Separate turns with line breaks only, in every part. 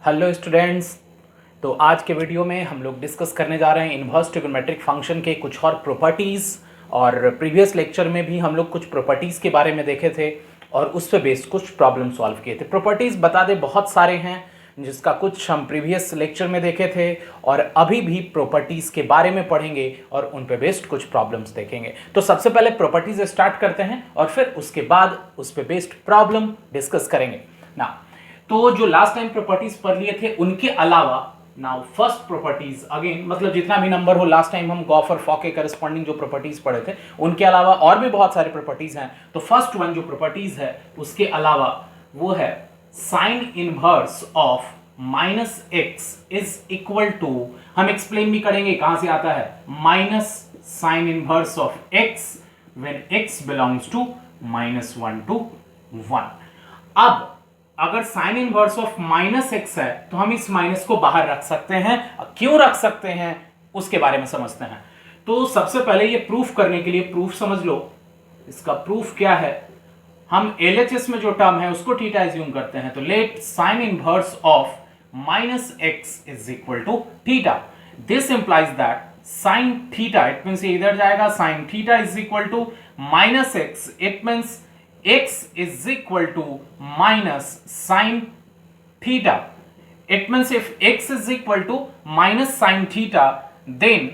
Hello students. तो आज के वीडियो में हम लोग डिस्कस करने जा रहे हैं इन्वर्स ट्रिगोनोमेट्रिक फंक्शन के कुछ और प्रॉपर्टीज़। और प्रीवियस लेक्चर में भी हम लोग कुछ प्रॉपर्टीज़ के बारे में देखे थे और उस पे बेस्ड कुछ प्रॉब्लम सॉल्व किए थे। प्रॉपर्टीज़ बता दें बहुत सारे हैं, जिसका कुछ हम प्रीवियस लेक्चर में देखे थे और अभी भी प्रॉपर्टीज़ के बारे में पढ़ेंगे और उन पे बेस्ड कुछ प्रॉब्लम्स देखेंगे। तो सबसे पहले प्रॉपर्टीज़ स्टार्ट करते हैं और फिर उसके बाद उस पे बेस्ड प्रॉब्लम डिस्कस करेंगे ना। तो जो लास्ट टाइम प्रॉपर्टीज पढ़ लिए थे उनके अलावा नाउ फर्स्ट प्रॉपर्टीज अगेन, मतलब जितना भी नंबर हो, लास्ट टाइम हम गॉफ और फॉक के करस्पॉन्डिंग जो प्रॉपर्टीज पढ़े थे उनके अलावा और भी बहुत सारे प्रॉपर्टीज हैं। तो फर्स्ट वन जो प्रॉपर्टीज है उसके अलावा वो है sine inverse of minus x is equal to, हम एक्सप्लेन भी करेंगे कहां से आता है, minus sine inverse of x when x belongs to -1 to 1। अब अगर sine inverse of minus x है तो हम इस माइनस को बाहर रख सकते हैं। क्यों रख सकते हैं उसके बारे में समझते हैं। तो सबसे पहले ये प्रूफ करने के लिए प्रूफ समझ लो। इसका प्रूफ क्या है, हम एलएचएस में जो टर्म है उसको थीटा एज्यूम करते हैं। तो let sine inverse of minus x is equal to theta. This implies that sine theta, it means इधर जाएगा, sine theta is equal to minus x, it means x is equal to minus sine theta. It means if x is equal to minus sine theta, then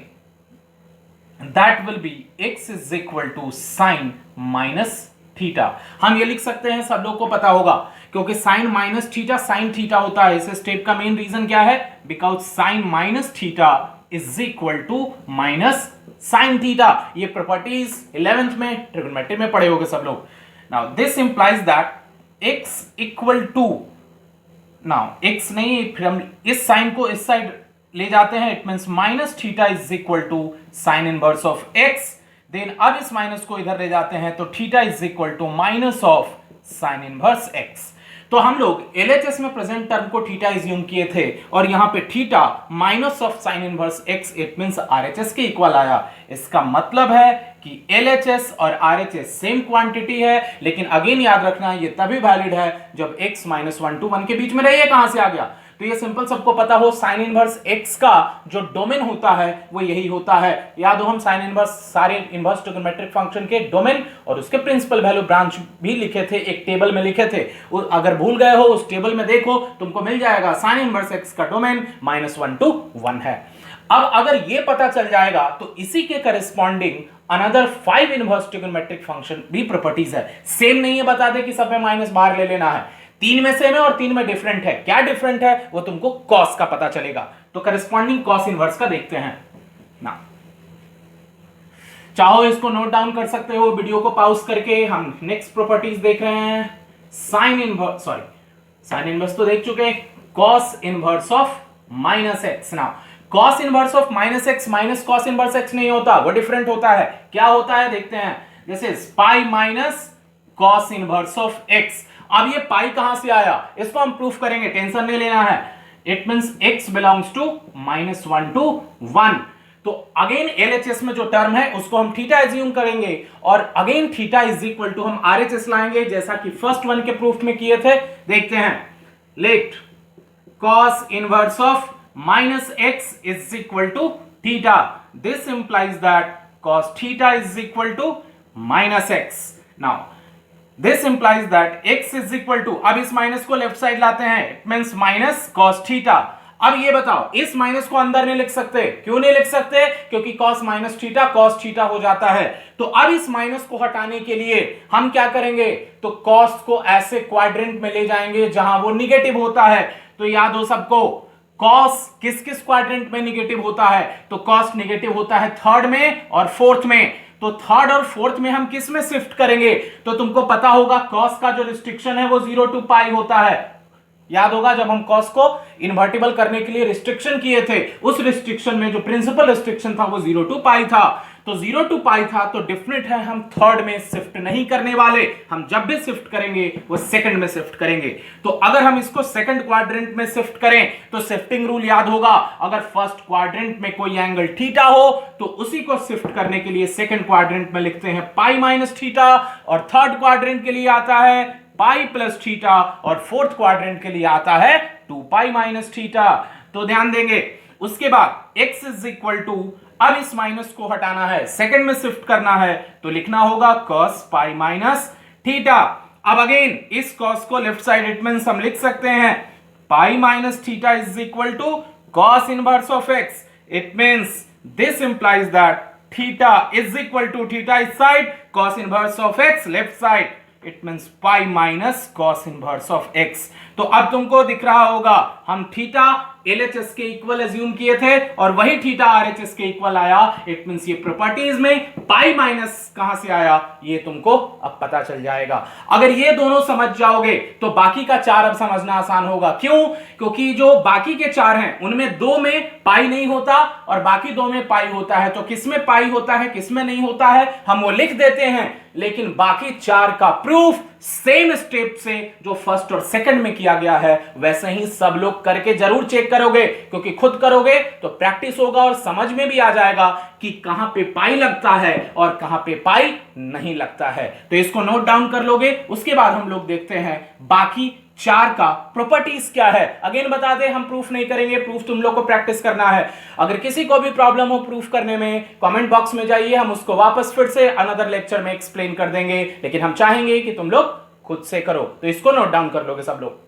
that will be x is equal to sine minus theta. हम ये लिख सकते हैं, सब लोग को पता होगा, क्योंकि sine minus theta sine theta होता है। इस स्टेप का मेन रीजन क्या है, because sine minus theta is equal to minus sine theta. ये प्रॉपर्टीज 11th में ट्रिगोनोमेट्री में पढ़े होंगे सब लोग। Now this implies that x equal to, now x नहीं, फिर हम इस साइन को इस साइड ले जाते हैं, it means minus theta is equal to sine inverse of x। Then अब इस माइनस को इधर ले जाते हैं तो theta is equal to minus of sine inverse x। तो हम लोग एलएचएस में प्रेजेंट टर्म को थीटा एज्यूम किए थे और यहां पे theta minus of sine inverse x, it means RHS के इक्वल आया। इसका मतलब है कि एलएचएस और आरएचएस सेम क्वांटिटी है, लेकिन अगेन याद रखना ये तभी वैलिड है जब x -1 to 1 के बीच में रही है। कहां से आ गया, तो ये सिंपल सबको पता हो, साइन इनवर्स x का जो डोमेन होता है वो यही होता है। याद हो हम साइन इनवर्स सारे इनवर्स ट्रिगोनोमेट्रिक फंक्शन के डोमेन और उसके प्रिंसिपल वैल्यू ब्रांच भी लिखे थे, एक टेबल में लिखे थे। अगर भूल गए हो उस टेबल में देखो, तुमको मिल जाएगा साइन इनवर्स x का डोमेन -1 to 1 है। अब अगर ये पता चल जाएगा तो इसी के corresponding another 5 inverse trigonometric function भी प्रॉपर्टीज है। सेम नहीं है, बता दे कि सब में माइनस बाहर ले लेना है। 3 में सेम है और 3 में डिफरेंट है। क्या डिफरेंट है वो तुमको कॉस का पता चलेगा। तो करस्पॉन्डिंग कॉस इनवर्स का देखते हैं ना। चाहो इसको नोट डाउन कर सकते हो वीडियो को पॉज करके। हम नेक्स्ट प्रॉपर्टीज देख रहे हैं, sine inverse, sorry sine inverse तो देख चुके, cos inverse of minus x. ना cos inverse of minus x minus cos inverse x नहीं होता, वो डिफरेंट होता है। क्या होता है देखते हैं, this is pi minus cos inverse of x. अब ये पाई कहां से आया, इसको हम प्रूफ करेंगे, टेंशन नहीं लेना है। It means x belongs to -1 to 1। तो अगेन एलएचएस में जो टर्म है उसको हम थीटा एज्यूम करेंगे और again theta is equal to हम आरएचएस लाएंगे, जैसा कि फर्स्ट वन के प्रूफ में किए थे। देखते हैं, let cos inverse of -x is equal to theta. This implies that cos theta is equal to -x. Now this implies that x is equal to, अब इस माइनस को लेफ्ट साइड लाते हैं, it means minus cos theta. अब ये बताओ, इस minus को अंदर नहीं लिख सकते, क्यों नहीं लिख सकते, क्योंकि cos minus theta cos theta हो जाता है। तो अब इस माइनस को हटाने के लिए हम क्या करेंगे, तो cos को ऐसे क्वाड्रेंट में ले जाएंगे जहां वो निगेटिव होता है। तो याद हो सबको, cos किस किस क्वाड्रेंट में निगेटिव होता है, तो cos निगेटिव होता है थर्ड में और फोर्थ में। तो थर्ड और फोर्थ में हम किस में शिफ्ट करेंगे, तो तुमको पता होगा cos का जो रिस्ट्रिक्शन है वो 0 to पाई होता है। याद होगा जब हम cos को इन्वर्टिबल करने के लिए रिस्ट्रिक्शन किए थे, उस रिस्ट्रिक्शन में जो प्रिंसिपल रिस्ट्रिक्शन था वो 0 to पाई था। तो 0 to पाई था, तो डिफरेंट है, हम थर्ड में शिफ्ट नहीं करने वाले। हम जब भी शिफ्ट करेंगे वो सेकंड में शिफ्ट करेंगे। तो अगर हम इसको सेकंड क्वाड्रेंट में शिफ्ट करें तो शिफ्टिंग रूल याद होगा, अगर फर्स्ट क्वाड्रेंट में कोई एंगल थीटा हो तो उसी को शिफ्ट करने के लिए सेकंड क्वाड्रेंट में लिखते हैं पाई माइनस थीटा, और थर्ड क्वाड्रेंट के लिए आता है पाई प्लस थीटा और फोर्थ क्वाड्रेंट के लिए आता है 2 पाई माइनस थीटा। तो ध्यान देंगे उसके बाद x इज इक्वल टू, अब इस माइनस को हटाना है, सेकंड में शिफ्ट करना है तो लिखना होगा cos पाई माइनस थीटा। अब अगेन इस cos को लेफ्ट साइड इट मींस हम लिख सकते हैं pi minus theta is equal to cos inverse of x। It means this implies that theta is equal to, theta इस side, cos inverse of x left side, it means pi minus cos inverse of x। तो अब तुमको दिख रहा होगा हम theta LHS के equal assume किए थे और वही थीटा RHS के इक्वल आया। इट मींस ये प्रॉपर्टीज में पाई माइनस कहां से आया ये तुमको अब पता चल जाएगा। अगर ये दोनों समझ जाओगे तो बाकी का 4 अब समझना आसान होगा। क्यों? क्योंकि जो बाकी के 4 हैं उनमें 2 में पाई नहीं होता और बाकी 2 में पाई होता है। तो किसमें पाई होता है किसमें नहीं होता है हम वो लिख देते हैं, लेकिन बाकी 4 का प्रूफ सेम स्टेप से जो फर्स्ट और सेकंड में किया गया है वैसे ही सब लोग करके जरूर चेक करोगे, क्योंकि खुद करोगे तो प्रैक्टिस होगा और समझ में भी आ जाएगा कि कहां पे पाई लगता है और कहां पे पाई नहीं लगता है। तो इसको नोट डाउन कर लोगे। उसके बाद हम लोग देखते हैं बाकी 4 का प्रॉपर्टीज क्या है। अगेन बता दे हम प्रूफ नहीं करेंगे, प्रूफ तुम लोग को प्रैक्टिस करना है। अगर किसी को भी प्रॉब्लम हो प्रूफ करने में कमेंट बॉक्स में जाइए, हम उसको वापस फिर से अनदर लेक्चर में एक्सप्लेन कर देंगे, लेकिन हम चाहेंगे कि तुम लोग खुद से करो। तो इसको नोट डाउन कर लोगे सब लोग।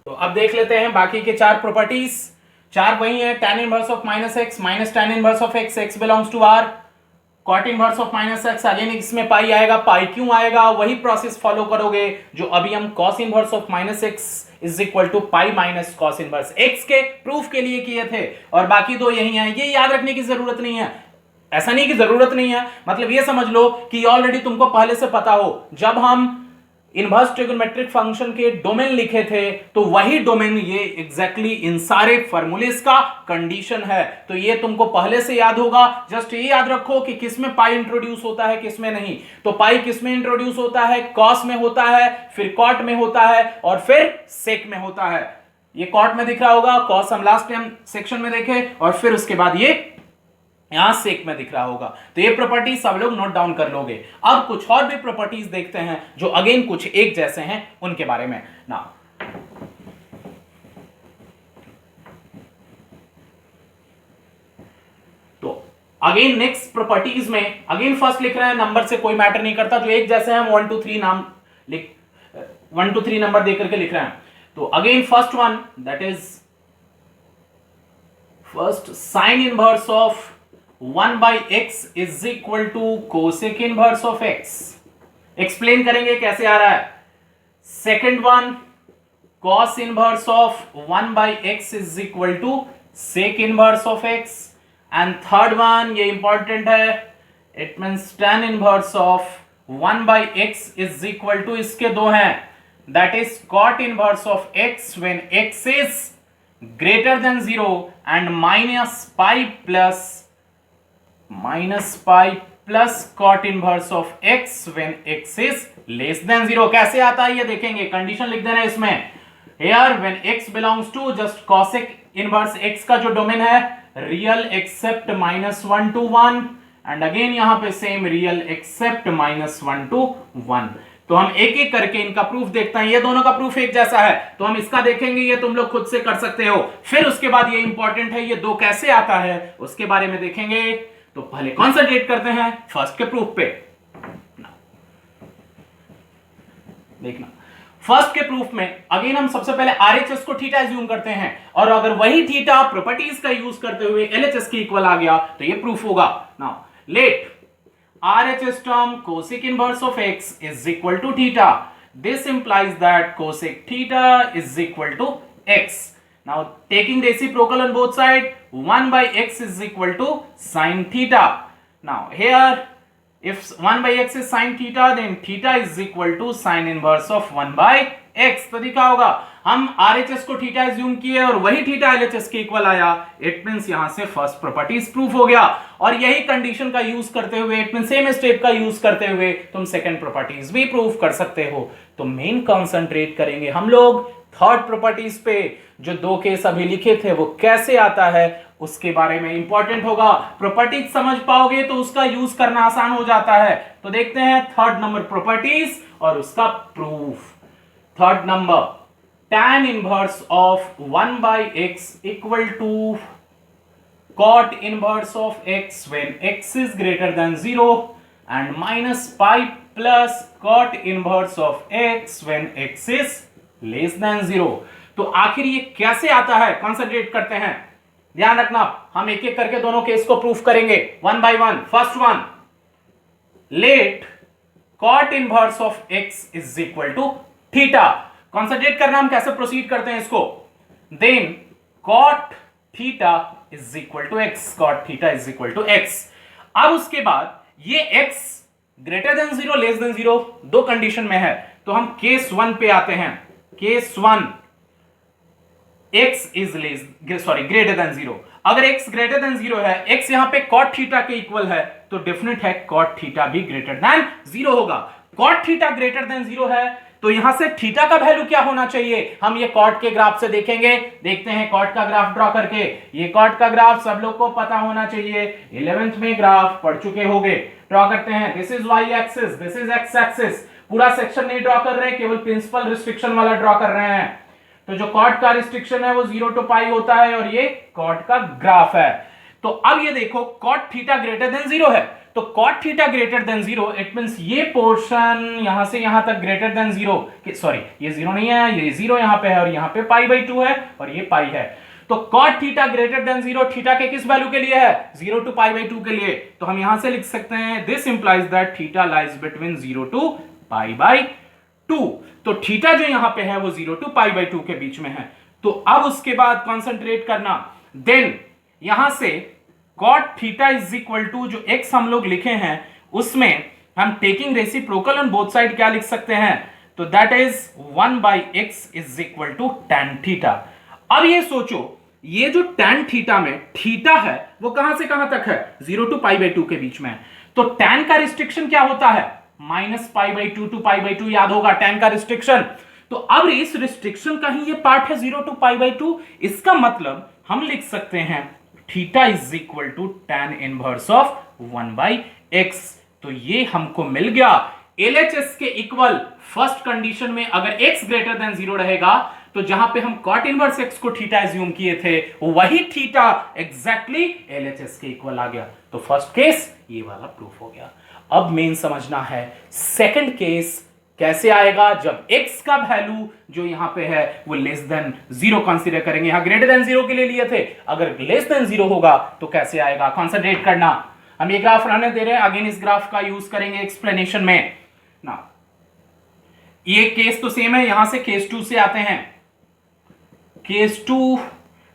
तो अब देख लेते हैं बाकी के 4 प्रॉपर्टीज। 4 वही है, tan inverse of minus x minus tan inverse of x, x belongs to R, cot inverse of minus x, again इसमें पाई आएगा। पाई क्यों आएगा? वही प्रोसेस फॉलो करोगे जो अभी हम cos inverse of minus x is equal to pi minus cos inverse x के प्रूफ के लिए किए थे, और बाकी 2 यही हैं। ये याद रखने की जरूरत नहीं है, ऐसा नहीं कि जरूरत नहीं है, मतलब ये समझ लो कि ऑलरेडी तुमको पहले से पता हो। जब हम इनवर्स ट्रिगोनोमेट्रिक फंक्शन के डोमेन लिखे थे तो वही डोमेन ये एग्जैक्टली इन सारे फॉर्मूलेस का कंडीशन है। तो ये तुमको पहले से याद होगा। जस्ट ये याद रखो कि किसमें पाई इंट्रोड्यूस होता है किसमें नहीं। तो पाई किसमें इंट्रोड्यूस होता है? कॉस में होता है, फिर कॉट में होता है और फिर सेक में होता है। ये कॉट में दिख रहा होगा, कॉस हम लास्ट टाइम सेक्शन में देखे, और फिर उसके बाद ये यहां सेक में दिख रहा होगा। तो ये प्रॉपर्टीज सब लोग नोट डाउन कर लोगे। अब कुछ और भी प्रॉपर्टीज देखते हैं जो अगेन कुछ एक जैसे हैं उनके बारे में ना। तो अगेन नेक्स्ट प्रॉपर्टीज में अगेन फर्स्ट लिख रहे हैं, नंबर से कोई मैटर नहीं करता, जो एक जैसे हम 1 2 3 नाम लिख 1 2 3 नंबर देकर के लिख रहे हैं। तो again first one that is first sign inverse of 1 by x is equal to cosec inverse of x। Explain करेंगे कैसे आ रहा है। Second one cos inverse of 1 by x is equal to sec inverse of x। And third one ये important है, it means tan inverse of 1 by x is equal to, इसके 2 हैं, that is cot inverse of x when x is greater than 0 and minus pi plus cot inverse of x when x is less than 0। कैसे आता है ये देखेंगे, condition लिख देना इसमें। here when x belongs to just cosec inverse x का जो डोमेन है real except -1 to 1, and again यहां पे सेम रियल एक्सेप्ट -1 to 1। तो हम एक एक करके इनका प्रूफ देखते हैं। ये दोनों का प्रूफ एक जैसा है तो हम इसका देखेंगे, ये तुम लोग खुद से कर सकते हो। फिर उसके बाद ये इंपॉर्टेंट है, ये 2 कैसे आता है उसके बारे में देखेंगे। तो पहले कॉन्सेंट्रेट करते हैं फर्स्ट के प्रूफ पे। देखना फर्स्ट के प्रूफ में अगेन हम सबसे पहले RHS को थीटा एज्यूम करते हैं, और अगर वही थीटा प्रॉपर्टीज का यूज करते हुए LHS के इक्वल आ गया तो ये प्रूफ होगा। Now let RHS term cosec inverse of x is equal to theta. This implies that cosec theta is equal to x. Now taking reciprocal on both sides, 1 by x is equal to sin theta. Now here if 1 by x is sin theta, then theta is equal to sin inverse of 1 by x। तो दिखा होगा हम RHS को theta assume किए और वही theta LHS के equal आया। इट मींस यहां से फर्स्ट प्रॉपर्टीज प्रूफ हो गया, और यही कंडीशन का यूज करते हुए, इट मींस सेम स्टेप का यूज करते हुए तुम सेकंड प्रॉपर्टीज भी प्रूफ कर सकते हो। तो मेन कंसंट्रेट करेंगे हम लोग थर्ड प्रॉपर्टीज पे। जो 2 केस अभी लिखे थे वो कैसे आता है उसके बारे में इंपॉर्टेंट होगा। प्रॉपर्टीज समझ पाओगे तो उसका यूज करना आसान हो जाता है। तो देखते हैं थर्ड नंबर प्रॉपर्टीज और उसका proof. Third number, tan inverse of 1/x equal to cot inverse of x when x is greater than 0 and minus pi plus cot inverse of x when x is less than 0। तो आखिर ये कैसे आता है, concentrate करते हैं। ध्यान रखना, हम एक एक करके दोनों केस को प्रूफ करेंगे one by one. First one, let cot inverse of x is equal to theta. Concentrate करना, हम कैसे प्रोसीड करते हैं इसको। Then cot theta is equal to x, cot theta is equal to x. अब उसके बाद ये x greater than 0 less than 0 दो कंडीशन में है, तो हम केस 1 पे आते हैं। Case 1, x is greater than 0। अगर x ग्रेटर देन 0 है, x यहां पे cot थीटा के इक्वल है, तो डेफिनेट है cot थीटा भी ग्रेटर देन 0 होगा। cot थीटा ग्रेटर देन 0 है, तो यहां से थीटा का वैल्यू क्या होना चाहिए, हम ये कॉट के ग्राफ से देखेंगे। देखते हैं कॉट का ग्राफ ड्रॉ करके। ये कॉट का ग्राफ सब लोग को पता होना चाहिए, 11th में ग्राफ पढ़ चुके होंगे। ड्रॉ करते हैं, this is y axis, this is x axis. पूरा सेक्शन नहीं ड्रॉ कर रहे, केवल प्रिंसिपल रिस्ट्रिक्शन वाला ड्रॉ कर रहे हैं। तो जो कॉट का रिस्ट्रिक्शन है वो 0 to पाई होता है और ये कॉट का ग्राफ है। तो अब ये देखो, कॉट थीटा ग्रेटर देन 0 है, तो cot theta greater than 0 it means ये पोर्शन यहां से यहां तक ग्रेटर देन 0, सॉरी ये 0 नहीं है, ये 0 यहां पे है और यहां पे π/2 है और ये पाई है। तो cot theta greater than 0 theta के किस वैल्यू के लिए है, 0 to π/2 के लिए। तो हम यहां से लिख सकते हैं this implies that theta lies between 0 to π/2। तो थीटा जो यहां पे है वो 0 to π/2 के बीच में है। तो अब उसके बाद कंसंट्रेट करना, देन यहां से cot theta is equal to जो x हम लोग लिखे हैं उसमें हम taking reciprocal on both side क्या लिख सकते हैं, तो that is 1/x is equal to tan theta. अब ये सोचो, ये जो tan थीटा में थीटा है वो कहां से कहां तक है, 0 to π/2 के बीच में है। तो tan का रिस्ट्रिक्शन क्या होता है, -π/2 to π/2, याद होगा tan का रिस्ट्रिक्शन। तो अब इस रिस्ट्रिक्शन का ही ये पार्ट है 0 to π/2। इसका मतलब हम लिख सकते हैं theta is equal to tan inverse of 1/x। तो ये हमको मिल गया LHS के इक्वल। फर्स्ट कंडीशन में अगर x ग्रेटर देन 0 रहेगा, तो जहां पे हम cot इनवर्स x को थीटा एज्यूम किए थे वही थीटा एग्जैक्टली LHS के इक्वल आ गया। तो फर्स्ट केस ये वाला प्रूफ हो गया। अब मेन समझना है सेकंड केस कैसे आएगा, जब x का वैल्यू जो यहां पे है वो लेस देन 0 कंसीडर करेंगे। यहां ग्रेटर देन 0 के लिए लिए थे, अगर लेस देन 0 होगा तो कैसे आएगा, कंसंट्रेट करना। हम ये ग्राफ रहने दे रहे हैं, अगेन इस ग्राफ का यूज करेंगे एक्सप्लेनेशन में ना। ये केस तो सेम है, यहां से केस 2 से आते हैं। Case 2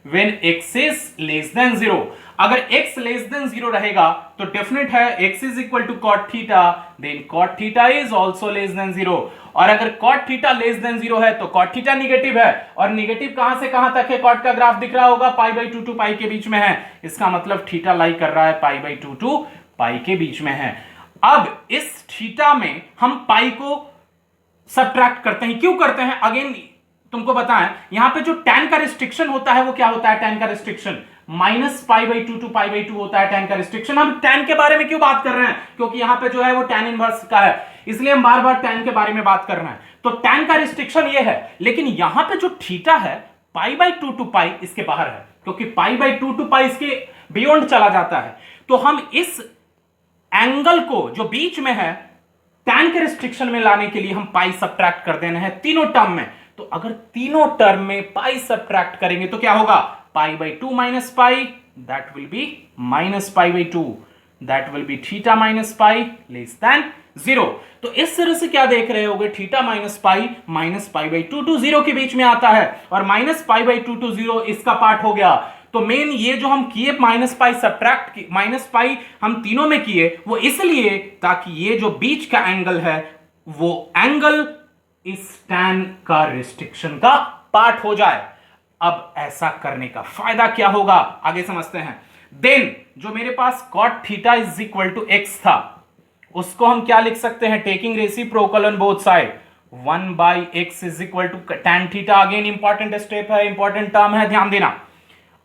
when x is less than 0, अगर x लेस देन 0 रहेगा तो डेफिनेट है x is equal to cot theta, then cot theta is also less than 0। और अगर cot थीटा लेस देन 0 है तो cot थीटा निगेटिव है, और निगेटिव कहां से कहां तक है, cot का ग्राफ दिख रहा होगा π/2 to पाई के बीच में है। इसका मतलब थीटा लाई कर रहा है π/2 to पाई के बीच में है। अब इस थीटा में हम पाई को सब्ट्रैक्ट करते हैं, क्यों करते हैं अगेन तुमको बताएं। यहां पे जो tan का रिस्ट्रिक्शन होता है वो क्या होता है, tan का रिस्ट्रिक्शन -π/2 to π/2 होता है tan का रिस्ट्रिक्शन। हम tan के बारे में क्यों बात कर रहे हैं, क्योंकि यहां पे जो है वो tan इनवर्स का है, इसलिए हम बार बार tan के बारे में बात कर रहे हैं। तो tan का रिस्ट्रिक्शन ये है, लेकिन यहां पे जो थीटा है π/2 to पाई इसके बाहर है, क्योंकि π/2 to पाई इसके बियॉन्ड चला जाता है। तो हम इस एंगल को जो बीच में है tan के रिस्ट्रिक्शन में लाने के लिए हम पाई सब्ट्रैक्ट कर देना है तीनों टर्म में। तो अगर तीनों टर्म में पाई सब्ट्रैक्ट करेंगे तो क्या होगा, π/2 minus pi, that will be -π/2, that will be theta minus pi less than 0। तो इस तरह से क्या देख रहे होगे, थीटा माइनस पाई -π/2 to 0 के बीच में आता है, और -π/2 to 0 इसका पार्ट हो गया। तो मेन ये जो हम किए -π सब्ट्रैक्ट -π हम तीनों में किए वो इसलिए ताकि ये जो बीच का एंगल है वो एंगल इस tan का रिस्ट्रिक्शन का पार्ट हो जाए। अब ऐसा करने का फायदा क्या होगा आगे समझते हैं। देन जो मेरे पास cot theta is equal to x था उसको हम क्या लिख सकते हैं, taking reciprocal on both side, 1/x is equal to tan theta. Again important step है, इंपॉर्टेंट टर्म है, ध्यान देना।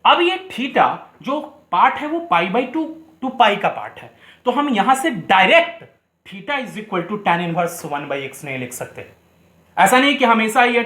अब ये थीटा जो पार्ट है वो पाई बाई टू पाई का पार्ट है, तो हम यहां से direct theta is equal to tan inverse 1/x नहीं लिख सकते। ऐसा नहीं कि हमेशा ये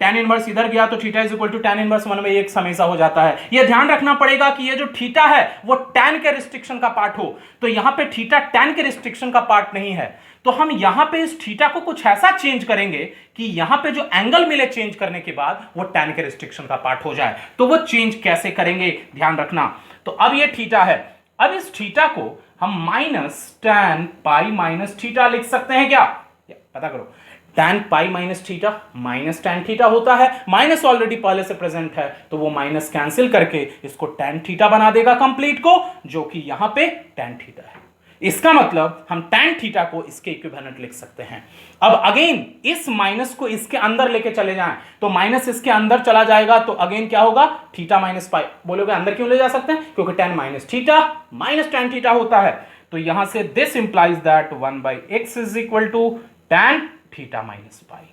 tan इनवर्स इधर गया तो theta is equal to tan inverse 1/x हमेशा हो जाता है। यह ध्यान रखना पड़ेगा कि ये जो थीटा है वो tan के रिस्ट्रिक्शन का पार्ट हो, तो यहां पे थीटा tan के रिस्ट्रिक्शन का पार्ट नहीं है, तो हम यहां पे इस थीटा को कुछ ऐसा चेंज करेंगे कि यहां पे जो एंगल मिले चेंज करने के बाद वो tan के रिस्ट्रिक्शन का पार्ट हो जाए। तो वो चेंज कैसे करेंगे ध्यान रखना। तो अब ये थीटा है, अब इस थीटा को हम minus tan pi minus theta लिख सकते हैं क्या? पता करो, tan pi minus theta minus tan theta होता है, माइनस ऑलरेडी पहले से प्रेजेंट है तो वो माइनस कैंसिल करके इसको tan थीटा बना देगा कंप्लीट को, जो कि यहां पे tan थीटा है। इसका मतलब हम tan थीटा को इसके इक्विवेलेंट लिख सकते हैं। अब अगेन इस माइनस को इसके अंदर लेके चले जाएं तो माइनस इसके अंदर चला जाएगा तो अगेन क्या होगा, थीटा माइनस पाई। बोलोगे अंदर क्यों ले जा सकते हैं? क्योंकि tan minus theta minus tan theta होता है, तो यहां से this implies that 1/x is equal to tan theta minus pi.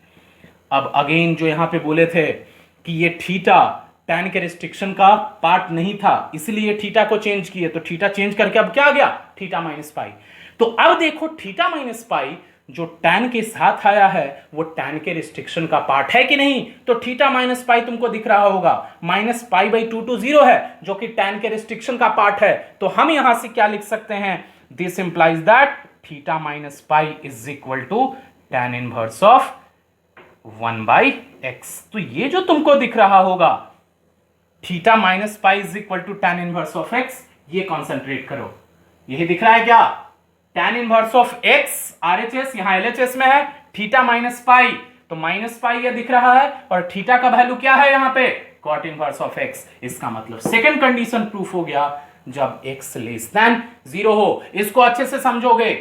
अब अगेन जो यहां पे बोले थे कि ये थीटा tan के रिस्ट्रिक्शन का पार्ट नहीं था, इसलिए थीटा को चेंज किए, तो थीटा चेंज करके अब क्या आ गया, थीटा माइनस पाई। तो अब देखो थीटा माइनस पाई जो tan के साथ आया है वो tan के रिस्ट्रिक्शन का पार्ट है कि नहीं? तो थीटा माइनस पाई तुमको दिख रहा होगा, माइनस पाई बाई 2 to 0 है जो कि tan के रिस्ट्रिक्शन का पार्ट है। तो हम यहां से क्या लिख सकते हैं, this implies that theta minus pi is equal to tan inverse of 1/x। तो ये जो तुमको दिख रहा होगा theta minus pi is equal to tan inverse of x, ये कॉन्सेंट्रेट करो, यही दिख रहा है क्या, tan inverse of x RHS यहां LHS में है, थीटा माइनस पाई, तो माइनस पाई ये दिख रहा है और थीटा का वैल्यू क्या है यहां पे, cot इनवर्स ऑफ x। इसका मतलब सेकंड कंडीशन प्रूफ हो गया जब x लेस देन 0 हो। इसको अच्छे से समझोगे,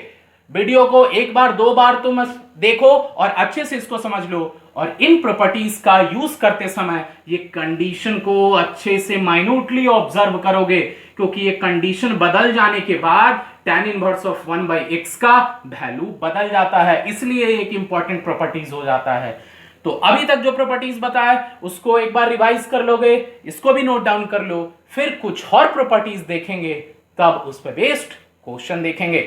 वीडियो को एक बार दो बार तुम देखो और अच्छे से इसको समझ लो, और इन प्रॉपर्टीज का यूज करते समय ये कंडीशन को अच्छे से माइन्यूटली ऑब्जर्व करोगे, क्योंकि ये कंडीशन बदल जाने के बाद tan इनवर्स ऑफ 1/x का वैल्यू बदल जाता है, इसलिए एक इंपॉर्टेंट प्रॉपर्टीज हो जाता है। तो अभी तक जो प्रॉपर्टीज बताया उसको एक बार रिवाइज कर लोगे, इसको भी नोट डाउन कर लो, फिर कुछ और प्रॉपर्टीज देखेंगे, तब उस पर बेस्ड क्वेश्चन देखेंगे।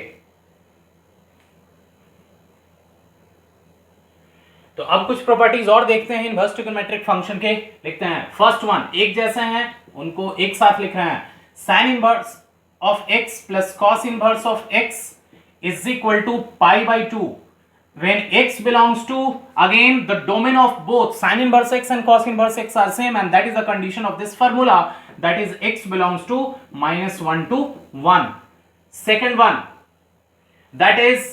तो अब कुछ प्रॉपर्टीज और देखते हैं इनवर्स ट्रिगोनोमेट्रिक फंक्शन के, लिखते हैं। फर्स्ट वन, एक जैसे हैं उनको एक साथ लिख रहे हैं, sine inverse of x plus cos inverse of x is equal to pi by 2 when x belongs to, again the domain of both sin inverse x and cos inverse x are same, and that is the condition of this formula, that is x belongs to -1 to 1. Second one, that is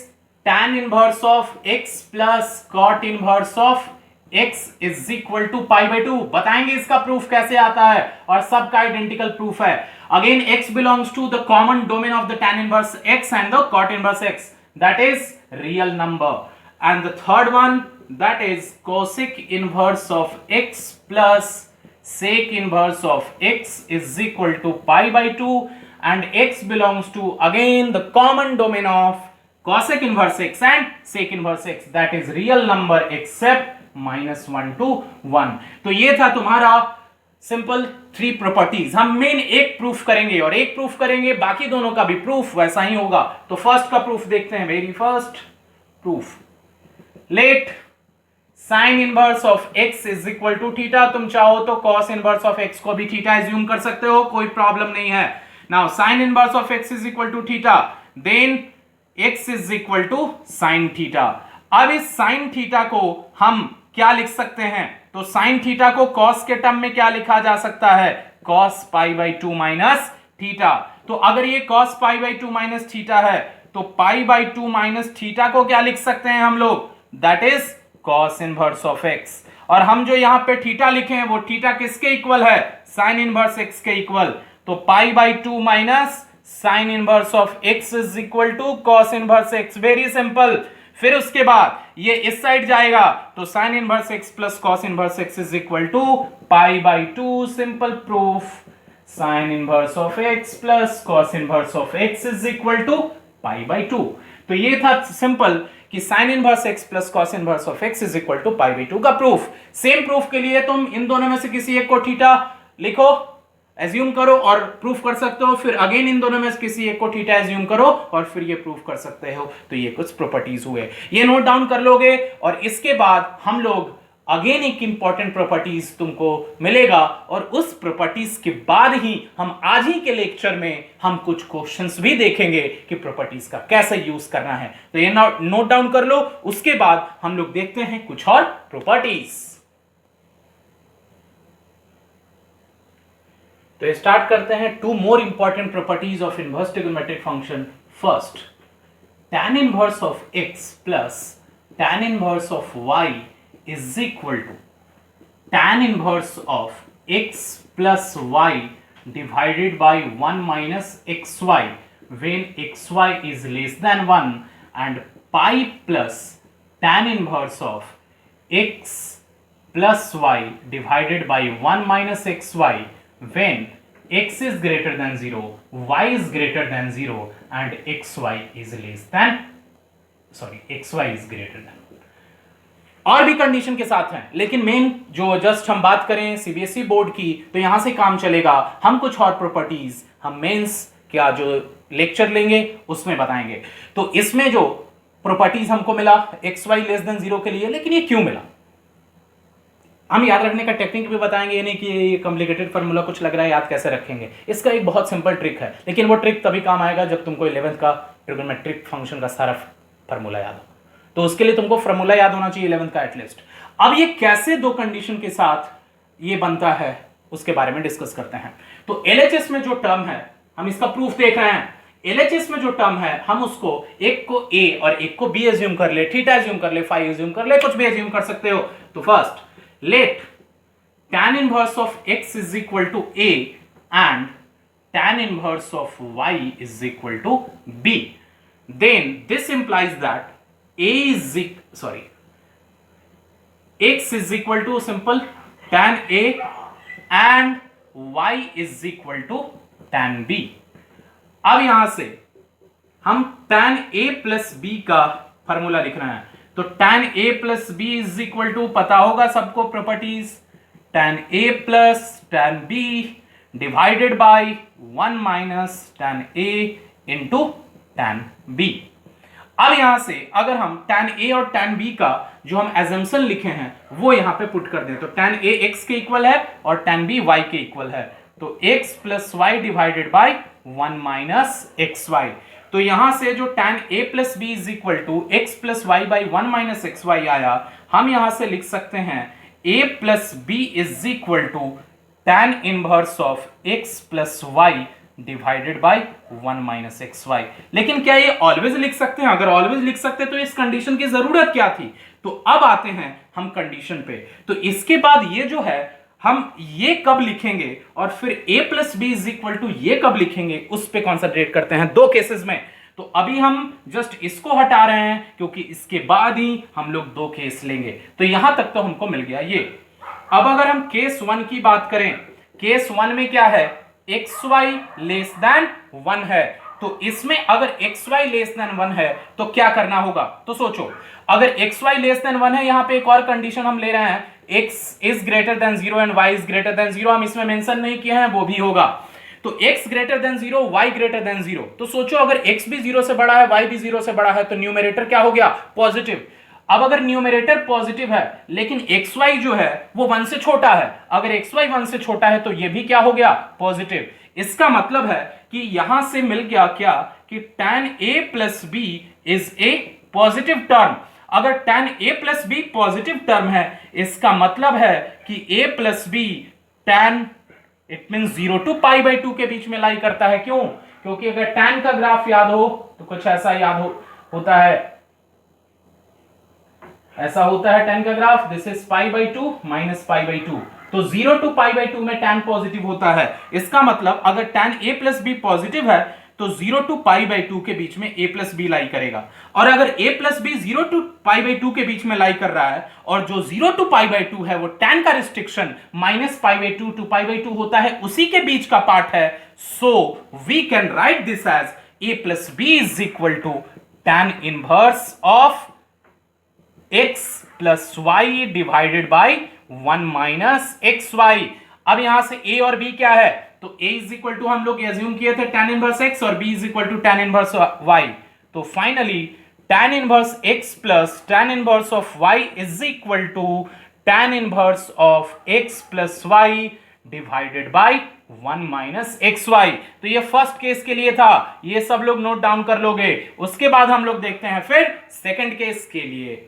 tan inverse of x plus cot inverse of x is equal to pi by 2। बताएंगे इसका proof कैसे आता है, और सबका identical proof है। Again x belongs to the common domain of the tan inverse x and the cot inverse x, that is real number. And the third one, that is cosec inverse of x plus sec inverse of x is equal to pi by 2, and x belongs to again the common domain of cosec inverse x and sec inverse x, that is real number except -1 to 1। तो ये था तुम्हारा simple 3 properties. हम main एक proof करेंगे और एक proof करेंगे, बाकी दोनों का भी प्रूफ वैसा ही होगा। तो फर्स्ट का प्रूफ देखते हैं, very first proof, let sine inverse of x is equal to theta. तुम चाहो तो कॉस इनवर्स ऑफ x को भी थीटा एज्यूम कर सकते हो, कोई प्रॉब्लम नहीं है। Now sine inverse of x is equal to theta, then x is equal to sine theta. अब इस साइन थीटा को हम क्या लिख सकते हैं, तो साइन थीटा को कॉस के टर्म में क्या लिखा जा सकता है, cos pi by 2 minus theta. तो अगर ये cos pi by 2 minus theta है तो पाई बाई 2 माइनस थीटा को क्या लिख सकते हैं हम लोग, that is cos inverse of x। और हम जो यहां पे थीटा लिखे हैं वो थीटा किसके इक्वल है, साइन इनवर्स x के इक्वल। तो pi by 2 minus sine inverse of x is equal to cos inverse x, very simple. फिर उसके बाद ये इस साइड जाएगा तो sine inverse x plus cos inverse x is equal to pi by 2, simple proof. Sine inverse of x plus cos inverse of x is equal to pi by 2। तो ये था सिंपल कि sign inverse x plus cos inverse of x is equal to pi by 2 का proof. Same proof के लिए तुम इन दोनों में से किसी एक को थीटा लिखो, एज्यूम करो और प्रूफ कर सकते हो, फिर अगेन इन दोनों में किसी एक को थीटा एज्यूम करो और फिर ये प्रूफ कर सकते हो। तो ये कुछ प्रॉपर्टीज हुए, ये नोट डाउन कर लोगे। और इसके बाद हम लोग अगेन एक इंपॉर्टेंट प्रॉपर्टीज तुमको मिलेगा, और उस प्रॉपर्टीज के बाद ही हम आज ही के लेक्चर में हम कुछ क्वेश्चंस भी देखेंगे कि प्रॉपर्टीज का कैसे यूज करना है। तो ये नोट डाउन कर लो। उसके बाद हम लोग देखते हैं कुछ और प्रॉपर्टीज। तो स्टार्ट करते हैं two more important properties of inverse trigonometric function. First, tan inverse of x plus tan inverse of y is equal to tan inverse of x plus y divided by 1 minus xy when xy is less than 1, and pi plus tan inverse of x plus y divided by 1 minus xy when x is greater than 0, y is greater than 0 and xy is greater than। और भी condition के साथ हैं, लेकिन main जो just हम बात करें सीबीएसई बोर्ड की, तो यहां से काम चलेगा। हम कुछ और प्रॉपर्टीज हम मेंस क्या जो लेक्चर लेंगे उसमें बताएंगे। तो इसमें जो प्रॉपर्टीज हमको मिला एक्स वाई लेस देन 0 के लिए, लेकिन ये क्यों मिला हम याद रखने का टेक्निक भी बताएंगे। ये नहीं कि ये कॉम्प्लिकेटेड फार्मूला कुछ लग रहा है याद कैसे रखेंगे, इसका एक बहुत सिंपल ट्रिक है, लेकिन वो ट्रिक तभी काम आएगा जब तुमको 11th का ट्रिगोनोमेट्रिक फंक्शन का सारा फार्मूला याद हो। तो उसके लिए तुमको फार्मूला याद होना चाहिए 11th का एटलीस्ट। अब ये कैसे दो कंडीशन के साथ ये बनता है उसके बारे में डिस्कस करते हैं। तो एलएचएस में जो टर्म है, हम इसका प्रूफ देख रहे हैं। एलएचएस में जो टर्म है, हम उसको एक को ए और एक को बी एज्यूम कर ले, थीटा एज्यूम कर ले, फाई एज्यूम कर ले, कुछ भी एज्यूम कर सकते हो। तो first let tan inverse of x is equal to a and tan inverse of y is equal to b, then this implies that x is equal to simple tan a and y is equal to tan b। अब यहां से हम tan a plus b का formula लिख रहे हैं। तो tan a plus b is equal to पता होगा सबको properties, tan a plus tan b divided by 1 minus tan a into tan b। अब यहां से अगर हम tan a और tan b का जो हम एजम्पशन लिखे हैं वो यहां पे पुट कर दें, तो tan a x के इक्वल है और tan b y के इक्वल है। तो x plus y divided by 1 minus xy। तो यहां से जो tan a plus b is equal to x plus y by 1 minus xy आया, हम यहां से लिख सकते हैं a plus b is equal to tan inverse of x plus y divided by 1 minus xy। लेकिन क्या ये ऑलवेज लिख सकते हैं? अगर ऑलवेज लिख सकते तो इस कंडीशन की जरूरत क्या थी? तो अब आते हैं हम कंडीशन पे। तो इसके बाद ये जो है हम ये कब लिखेंगे और फिर a plus b is equal to ये कब लिखेंगे उस पे कॉन्सेंट्रेट करते हैं दो केसेस में। तो अभी हम जस्ट इसको हटा रहे हैं क्योंकि इसके बाद ही हम लोग दो केस लेंगे। तो यहां तक तो हमको मिल गया ये। अब अगर हम केस 1 की बात करें, केस 1 में क्या है, xy लेस देन 1 है। तो इसमें अगर xy लेस देन 1 है तो क्या करना होगा? तो सोचो, अगर xy लेस देन 1 है, यहां पे एक और कंडीशन हम ले रहे हैं, x is greater than 0 and y is greater than 0, हम इसमें मेंशन नहीं किए हैं, वो भी होगा। तो x greater than 0, y greater than 0। तो सोचो अगर x भी 0 से बड़ा है, y भी 0 से बड़ा है, तो न्यूमरेटर क्या हो गया? पॉजिटिव। अब अगर न्यूमरेटर पॉजिटिव है लेकिन xy जो है वो 1 से छोटा है, अगर xy 1 से छोटा है तो ये भी क्या हो गया? पॉजिटिव। इसका मतलब है कि यहां से मिल गया क्या कि tan a plus b is a positive term. अगर tan a plus b positive term है, इसका मतलब है कि a plus b tan it means 0 to pi by 2 के बीच में लाई करता है। क्यों? क्योंकि अगर tan का ग्राफ याद हो तो कुछ ऐसा याद होता है, ऐसा होता है tan का graph, this is pi by 2 minus pi by 2। तो 0 to पाई बाई 2 में tan पॉजिटिव होता है। इसका मतलब अगर tan a plus b positive है तो 0 to पाई बाई 2 के बीच में a plus b लाई करेगा। और अगर a plus b 0 to pi by 2 के बीच में लाई कर रहा है और जो 0 to पाई बाई 2 है वो tan का restriction minus pi by 2 to pi by 2 होता है, उसी के बीच का पार्ट है। So we can write this as a plus b is equal to tan inverse of x plus y divided by 1 minus xy। अब यहां से a और b क्या है? तो a इज इक्वल टू हम लोग एज्यूम किए थे tan इनवर्स x और b is equal to tan inverse y। तो finally tan inverse x plus tan inverse of y is equal to tan inverse of x plus y divided by 1 minus xy। तो ये first case के लिए था, ये सब लोग note down कर लोगे। उसके बाद हम लोग देखते हैं फिर सेकंड केस के लिए।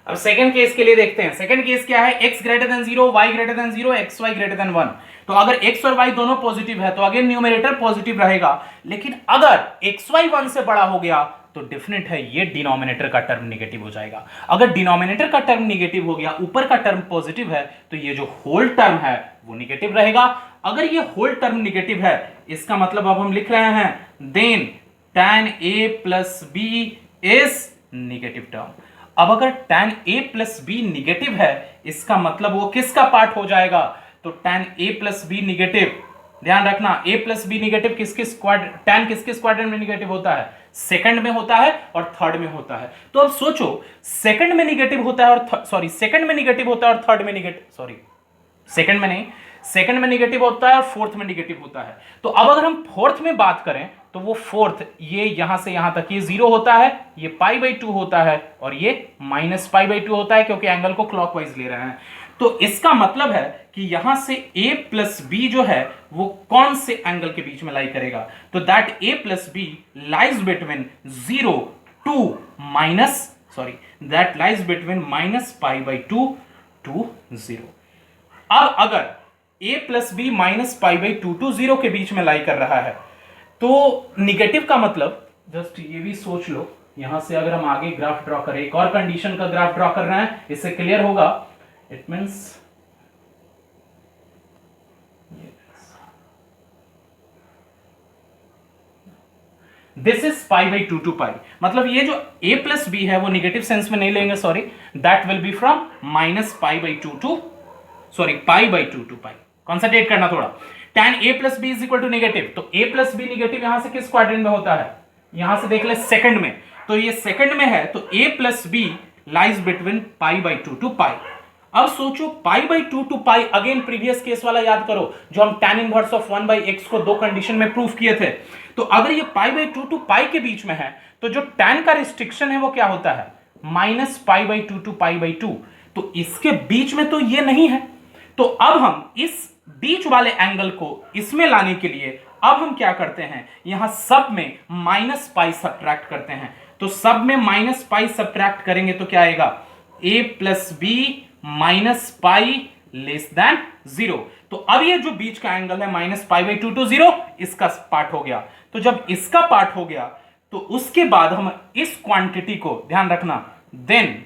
अब सेकंड केस के लिए देखते हैं। सेकंड केस क्या है, x greater than 0, y greater than 0, xy greater than 1। तो अगर x और y दोनों पॉजिटिव है तो अगेन न्यूमरेटर पॉजिटिव रहेगा, लेकिन अगर xy 1 से बड़ा हो गया तो डेफिनेट है ये डिनोमिनेटर का टर्म नेगेटिव हो जाएगा। अगर डिनोमिनेटर का टर्म नेगेटिव हो गया, ऊपर का टर्म पॉजिटिव है, तो ये जो होल टर्म है वो नेगेटिव रहेगा। अगर ये होल टर्म नेगेटिव है, इसका मतलब अब हम लिख रहे हैं then tan a plus b is negative term. अब अगर tan a plus b negative है, इसका मतलब वो किसका पार्ट हो जाएगा, तो tan a plus b negative, ध्यान रखना a प्लस बी निगेटिव किसके स्क्वाड, tan किसके क्वाड्रेंट में निगेटिव होता है, सेकंड में होता है और थर्ड में होता है। तो अब सोचो सेकंड में निगेटिव होता है और सेकंड में निगेटिव होता है और थर्ड में निगेटिव, सेकंड में नहीं, सेकंड में निगेटिव होता है और फोर्थ में निगेटिव होता है। तो अब अगर हम फोर्थ में बात करें तो वो फोर्थ ये यहां से यहां तक ये 0 होता है, ये π/2 होता है और ये -π/2 होता है, क्योंकि एंगल को क्लॉकवाइज ले रहे हैं। तो इसका मतलब है कि यहां से a प्लस बी जो है वो कौन से एंगल के बीच में लाई करेगा, तो that a plus b lies between 0 to that lies between -π/2 to 0। अब अगर a प्लस बी -π/2 टू 0 के बीच में लाई कर रहा है, तो निगेटिव का मतलब जस्ट ये भी सोच लो, यहां से अगर हम आगे ग्राफ ड्रॉ करें, एक और कंडीशन का ग्राफ ड्रॉ कर रहे हैं, इससे क्लियर होगा। It means this is π/2 to pi, मतलब ये जो a प्लस बी है वो निगेटिव सेंस में नहीं लेंगे, sorry, that will be from -π/2 to π/2 to pi. Concentrate करना थोड़ा। tan a plus b is equal to negative, तो a प्लस बी नेगेटिव यहां से किस क्वाड्रेंट में होता है, यहां से देख ले सेकंड में, तो ये सेकंड में है, तो a plus b lies between π/2 to pi. अब सोचो π/2 to pi, again previous case वाला याद करो जो हम tan इनवर्स ऑफ 1/x को दो कंडीशन में प्रूफ किए थे। तो अगर ये π/2 टू पाई के बीच में है, तो जो tan का रिस्ट्रिक्शन है वो क्या होता है, -π/2 टू π/2, तो इसके बीच में तो ये नहीं है। तो अब हम इस बीच वाले एंगल को इसमें लाने के लिए अब हम क्या करते हैं, यहां सब में -π सब्ट्रैक्ट करते हैं। तो सब में -π सब्ट्रैक्ट करेंगे तो क्या आएगा, a plus b -π less than 0। तो अब ये जो बीच का एंगल है -π/2 टू 0, इसका पार्ट हो गया। तो जब इसका पार्ट हो गया तो उसके बाद हम इस क्वांटिटी को, ध्यान रखना, then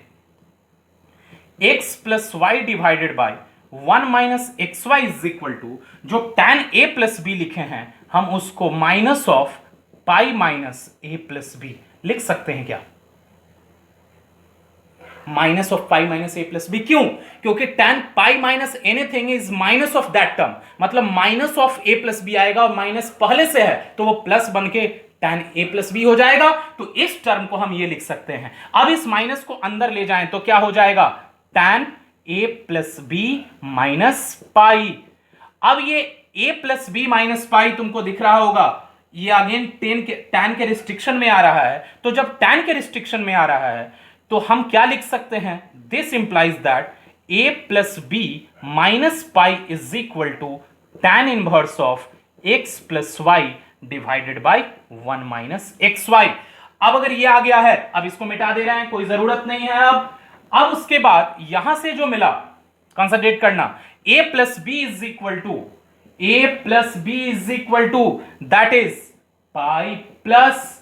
x plus y divided by 1 minus xy is equal to, जो tan a प्लस बी लिखे हैं हम उसको minus of pi minus a plus b लिख सकते हैं क्या, minus of pi minus a plus b. क्यों, क्योंकि tan pi minus anything is minus of that term, मतलब minus of a plus b आएगा और माइनस पहले से है तो वो प्लस बन के tan a प्लस बी हो जाएगा। तो इस टर्म को हम ये लिख सकते हैं। अब इस माइनस को अंदर ले जाएं तो क्या हो जाएगा, tan a plus b minus pi. अब ये a plus b minus pi तुमको दिख रहा होगा, ये अगेन tan के रिस्ट्रिक्शन में आ रहा है। तो जब tan के रिस्ट्रिक्शन में आ रहा है तो हम क्या लिख सकते हैं, this implies that a plus b minus pi is equal to tan inverse of x plus y divided by 1 minus x y. अब अगर ये आ गया है, अब इसको मिटा दे रहे हैं, कोई जरूरत नहीं है। अब उसके बाद यहां से जो मिला, कंसंट्रेट करना, a plus b is equal to that is pi plus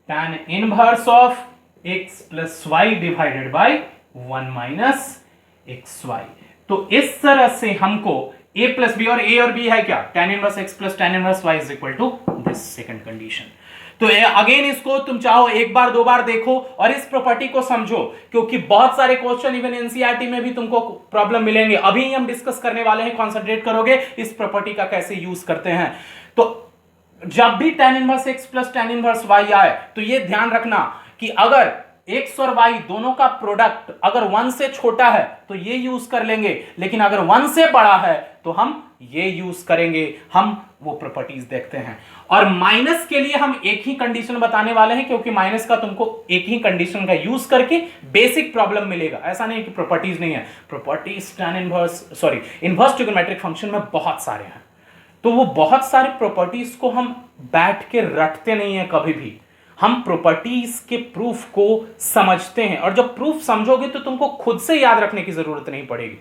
tan inverse of x plus y divided by 1 minus x y. तो इस तरह से हमको a प्लस बी, और a और b है क्या, tan inverse x plus tan inverse y is equal to this second condition. तो अगेन इसको तुम चाहो एक बार दो बार देखो और इस प्रॉपर्टी को समझो, क्योंकि बहुत सारे क्वेश्चन इवन एनसीईआरटी में भी तुमको प्रॉब्लम मिलेंगे। अभी हम डिस्कस करने वाले हैं, कॉन्सेंट्रेट करोगे इस प्रॉपर्टी का कैसे यूज करते हैं। तो जब भी tan inverse x plus tan inverse y आए तो ये ध्यान रखना कि अगर एक्स और वाई दोनों का प्रोडक्ट अगर 1 से छोटा है तो ये यूज कर लेंगे, लेकिन अगर 1 से बड़ा है तो हम ये यूज करेंगे। हम वो प्रॉपर्टीज देखते हैं। और माइनस के लिए हम एक ही कंडीशन बताने वाले हैं, क्योंकि माइनस का तुमको एक ही कंडीशन का यूज करके बेसिक प्रॉब्लम मिलेगा। ऐसा नहीं कि प्रॉपर्टीज नहीं है, properties tan inverse inverse trigonometric function में बहुत सारे हैं। तो वो बहुत सारे प्रॉपर्टीज को हम बैठ के रटते नहीं है कभी भी, हम प्रॉपर्टीज के प्रूफ को समझते हैं। और जब प्रूफ समझोगे तो तुमको खुद से याद रखने की जरूरत नहीं पड़ेगी।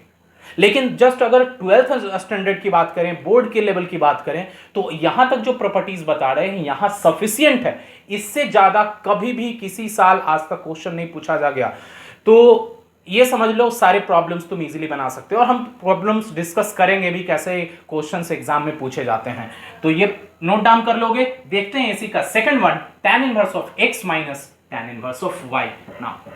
लेकिन जस्ट अगर 12th स्टैंडर्ड की बात करें, बोर्ड के लेवल की बात करें, तो यहां तक जो प्रॉपर्टीज बता रहे हैं यहां सफिशिएंट है। इससे ज्यादा कभी भी किसी साल आज तक क्वेश्चन नहीं पूछा जा गया। तो ये समझ लो सारे प्रॉब्लम्स तुम इजीली बना सकते हो। और हम प्रॉब्लम्स डिस्कस करेंगे भी कैसे क्वेश्चंस एग्जाम में पूछे जाते हैं, तो ये नोट डाउन कर लोगे। देखते हैं इसी का second one, tan inverse of x minus tan inverse of y। Now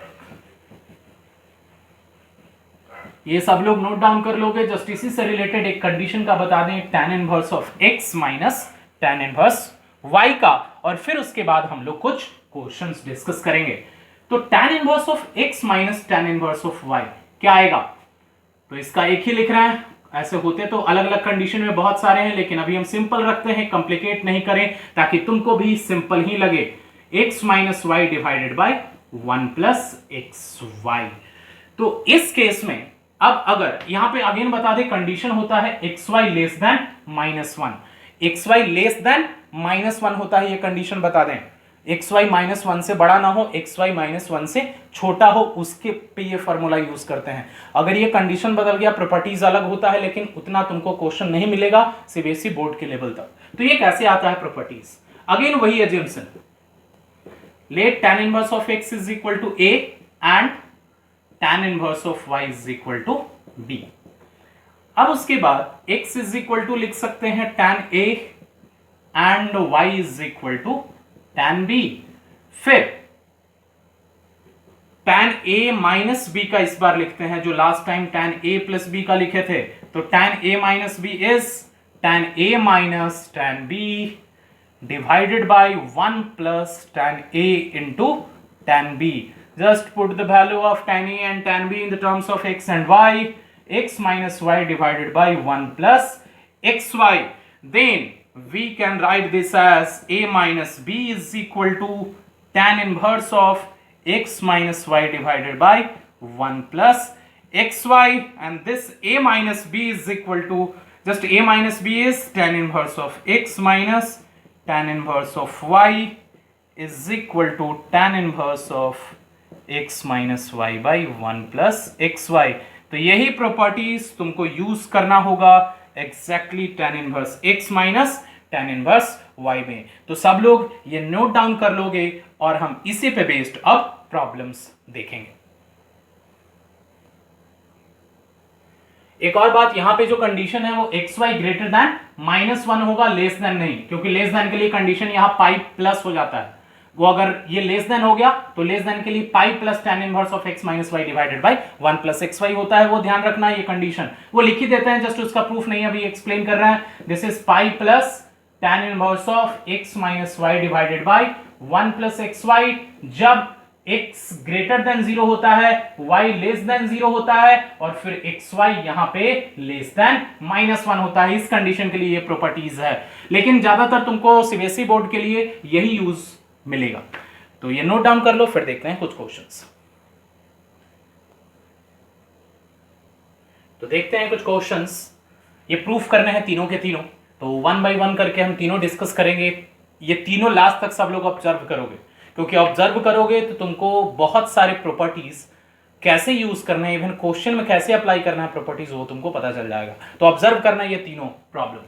ये सब लोग नोट डाउन कर लोगे। जस्ट इसी से रिलेटेड एक कंडीशन का बता दें, tan inverse of x minus tan inverse y का, और फिर उसके बाद हम लोग कुछ क्वेश्चंस डिस्कस करेंगे। तो tan inverse of x minus tan inverse of y क्या आएगा? तो इसका एक ही लिख रहे हैं। ऐसे होते तो अलग अलग कंडीशन में बहुत सारे हैं, लेकिन अभी हम सिंपल रखते हैं, कॉम्प्लिकेट नहीं करें, ताकि तुमको भी सिंपल ही लगे। x minus y divided by 1 plus x y. तो इस केस में अब अगर यहां पे अगेन बता दें, कंडीशन होता है x y less than -1। X y less than -1 होता है, ये कंडीशन बता दें। एक्स वाई -1 से बड़ा ना हो, एक्स वाई -1 से छोटा हो, उसके पे ये फॉर्मूला यूज करते हैं। अगर ये कंडीशन बदल गया, प्रॉपर्टीज अलग होता है, लेकिन उतना तुमको क्वेश्चन नहीं मिलेगा सीबीएसई बोर्ड के लेवल तक। तो ये कैसे आता है प्रॉपर्टीज? अगेन वही assumption, let tan inverse of x is equal to a and tan inverse of y is equal to b। अब उसके बाद x इज इक्वल टू लिख सकते हैं tan a and y is equal to tan b। फिर tan a minus b का इस बार लिखते हैं, जो last time tan a plus b का लिखे थे। तो tan a minus b is tan a minus tan b divided by 1 plus tan a into tan b. Just put the value of tan a and tan b in the terms of x and y. X minus y divided by 1 plus xy. Then we can write this as a minus b is equal to tan inverse of x minus y divided by 1 plus xy, and this a minus b is equal to, just a minus b is tan inverse of x minus tan inverse of y is equal to tan inverse of x minus y by 1 plus xy। तो यही properties तुमको use करना होगा exactly tan inverse x minus tan inverse y में। तो सब लोग ये नोट डाउन कर लोगे और हम इसी पे बेस्ड अब प्रॉब्लम्स देखेंगे। एक और बात, यहां पे जो कंडीशन है वो एक्स वाई ग्रेटर देन -1 होगा, लेस देन नहीं, क्योंकि लेस देन के लिए कंडीशन यहां पाई प्लस हो जाता है। वो अगर ये लेस देन हो गया तो लेस देन के लिए pi plus tan inverse of x minus y divided by 1 plus x y होता है। वो ध्यान रखना, ये कंडीशन वो लिख ही देते हैं, जस्ट उसका प्रूफ नहीं अभी एक्सप्लेन कर रहे हैं। This is pi plus tan inverse of x minus y divided by 1 plus x y. जब x ग्रेटर देन 0 होता है, y लेस देन 0 होता है, और फिर xy यहां पे लेस देन -1 होता है। इस कंडीशन के लिए ये प्रॉपर्टीज है, लेकिन ज्यादातर तुमको सीबीएसई बोर्ड के लिए यही यूज मिलेगा। तो ये नोट डाउन कर लो, फिर देखते हैं कुछ क्वेश्चंस। तो देखते हैं कुछ क्वेश्चंस, ये प्रूफ करने हैं तीनों के तीनों। तो 1 बाय 1 करके हम तीनों डिस्कस करेंगे। ये तीनों लास्ट तक सब लोग ऑब्जर्व करोगे, क्योंकि ऑब्जर्व करोगे तो तुमको बहुत सारे प्रॉपर्टीज कैसे यूज करना है, इवन क्वेश्चन में कैसे अप्लाई करना है प्रॉपर्टीज, वो तुमको पता चल जाएगा। तो ऑब्जर्व करना ये तीनों प्रॉब्लम।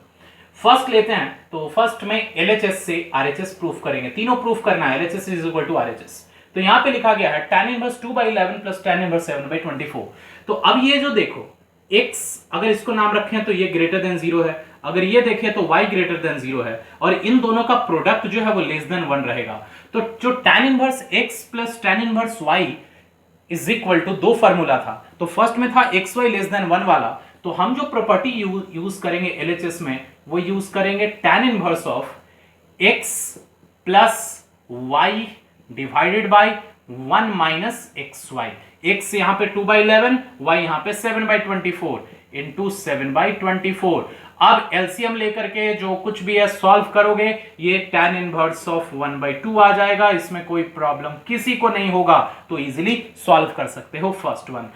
फर्स्ट लेते हैं, तो फर्स्ट में LHS से RHS प्रूफ करेंगे। तीनों प्रूफ करना है, LHS is equal to RHS। तो यहां पे लिखा गया है tan inverse 2/11 plus tan inverse 7/24। तो अब ये जो देखो x, अगर इसको नाम रखें तो ये ग्रेटर देन 0 है, अगर ये देखें तो y ग्रेटर देन 0 है, और इन दोनों का प्रोडक्ट जो है वो लेस देन 1 रहेगा। तो जो tan inverse x plus tan inverse y is equal to, दो फॉर्मूला था, तो फर्स्ट में था xy लेस देन 1 वाला, तो हम जो प्रॉपर्टी यूज करेंगे LHS में वो यूज करेंगे tan inverse of x plus y divided by 1 minus x y, x यहाँ पे 2/11, वाई यहाँ पे 7/24 इंटू 7/24। अब एलसीएम लेकर के जो कुछ भी है सॉल्व करोगे, ये tan इनवर्स ऑफ 1/2 आ जाएगा। इसमें कोई प्रॉब्लम किसी को नहीं होगा, तो इजीली सॉल्व कर सकते हो फर्स्ट वन।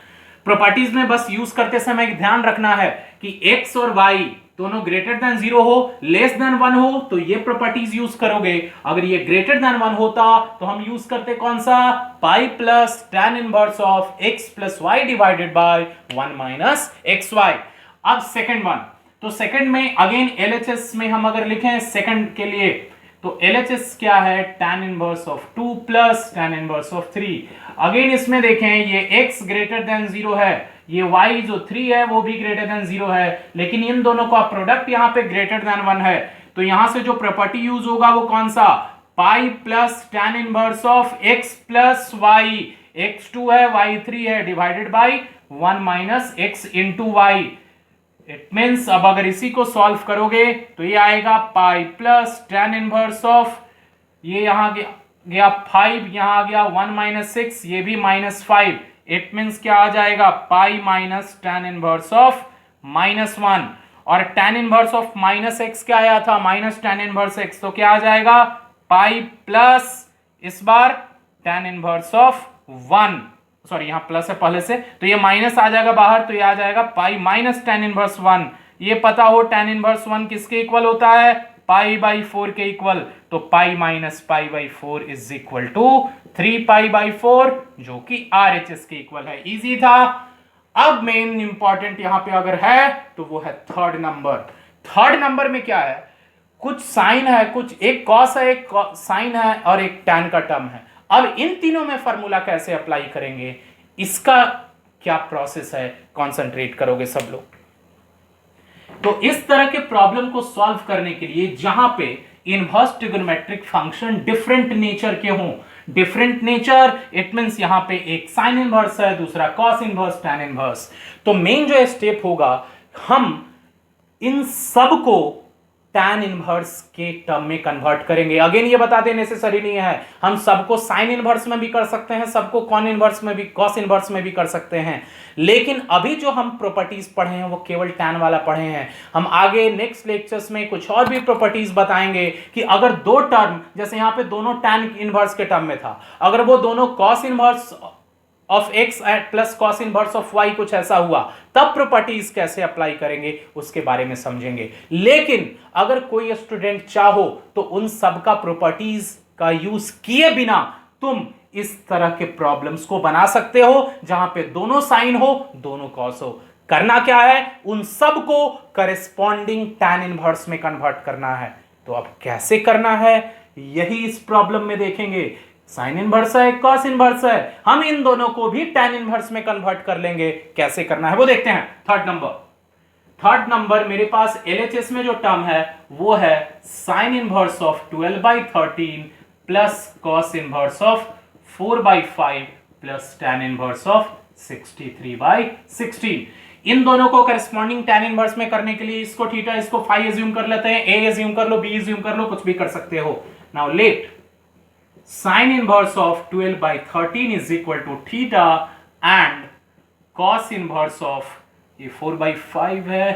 प्रॉपर्टीज में बस यूज करते समय ध्यान रखना है कि x और y दोनों ग्रेटर देन 0 हो, लेस देन 1 हो, तो ये प्रॉपर्टीज यूज करोगे। अगर ये ग्रेटर देन 1 होता तो हम यूज करते कौन सा, pi plus tan inverse of x plus y divided by 1 minus x y. अब सेकंड वन, तो सेकंड में अगेन एलएचएस में हम अगर लिखें सेकंड के लिए, तो एलएचएस क्या है, tan inverse of 2 plus tan inverse of 3। Again इसमें देखें ये x ग्रेटर देन 0 है, ये y जो 3 है वो भी ग्रेटर देन 0 है, लेकिन इन दोनों का प्रोडक्ट यहाँ पे ग्रेटर देन 1 है। तो यहां से जो प्रॉपर्टी यूज होगा वो कौन सा, pi plus tan inverse of x plus y, x2 है y3 है, divided by 1 minus x into y. It means अब अगर इसी को सॉल्व करोगे तो ये आएगा pi plus tan inverse of, ये यहां गया 5, यहां आ गया 1 माइनस 6, ये भी -5। इट मीन्स क्या आ जाएगा, pi minus tan inverse of -1। और tan inverse of minus x क्या आया था, माइनस tan इनवर्स x, तो क्या आ जाएगा, पाई प्लस इस बार tan इनवर्स ऑफ 1, सॉरी यहां प्लस है पहले से, तो ये माइनस आ जाएगा बाहर, तो ये आ जाएगा पाई माइनस tan इनवर्स 1। ये पता हो tan इनवर्स 1 किसके इक्वल होता है, पाई बाई 4 के इक्वल, तो pi minus pi by 4 is equal to 3 pi by 4, जो कि RHS के इक्वल है। इजी था। अब मेन इंपॉर्टेंट यहां पे अगर है तो वो है थर्ड नंबर। थर्ड नंबर में क्या है, कुछ साइन है, कुछ एक कॉस है, एक साइन है और एक टैन का टर्म है। अब इन तीनों में फॉर्मूला कैसे अप्लाई करेंगे, इसका क्या प्रोसेस है, कंसंट्रेट करोगे सब लोग। तो इस तरह के प्रॉब्लम को सॉल्व करने के लिए जहां पे inverse trigonometric function different nature के हों, डिफरेंट नेचर इट मींस यहां पे एक साइन इनवर्स है, दूसरा कॉस इनवर्स, टैन इनवर्स, तो मेन जो स्टेप होगा, हम इन सब को tan इनवर्स के टर्म में कन्वर्ट करेंगे। अगेन ये बताते नेसेसरी नहीं है, हम सबको साइन इनवर्स में भी कर सकते हैं, सबको कॉन इनवर्स में भी, कॉस इनवर्स में भी कर सकते हैं, लेकिन अभी जो हम प्रॉपर्टीज पढ़े हैं वो केवल tan वाला पढ़े हैं। हम आगे नेक्स्ट लेक्चर्स में कुछ और भी प्रॉपर्टीज बताएंगे कि अगर दो टर्म, जैसे यहां पे दोनों tan इनवर्स के टर्म में था, अगर वो दोनों cos inverse of x plus cos inverse of y कुछ ऐसा हुआ, तब प्रॉपर्टीज कैसे अप्लाई करेंगे उसके बारे में समझेंगे। लेकिन अगर कोई स्टूडेंट चाहो तो उन सब का प्रॉपर्टीज का यूज किए बिना तुम इस तरह के प्रॉब्लम्स को बना सकते हो, जहां पे दोनों साइन हो, दोनों कॉस हो। करना क्या है, उन सब को करेस्पॉन्डिंग tan इनवर्स में कन्वर्ट करना है। तो अब कैसे करना है यही इस प्रॉब्लम में देखेंगे। साइन इनवर्स है, कॉस इनवर्स है, हम इन दोनों को भी tan इनवर्स में कन्वर्ट कर लेंगे। कैसे करना है वो देखते हैं। थर्ड नंबर मेरे पास LHS में जो टर्म है वो है sine inverse of 12/13 plus cos inverse of 4/5 plus tan inverse of 63/16। इन दोनों को करस्पॉन्डिंग tan इनवर्स में करने के लिए इसको थीटा, इसको फाई एज्यूम कर लेते हैं, a एज्यूम कर लो, b एज्यूम कर लो, कुछ भी कर सकते हो। Now let sin inverse of 12/13 is equal to theta and cos inverse of ये 4/5 है,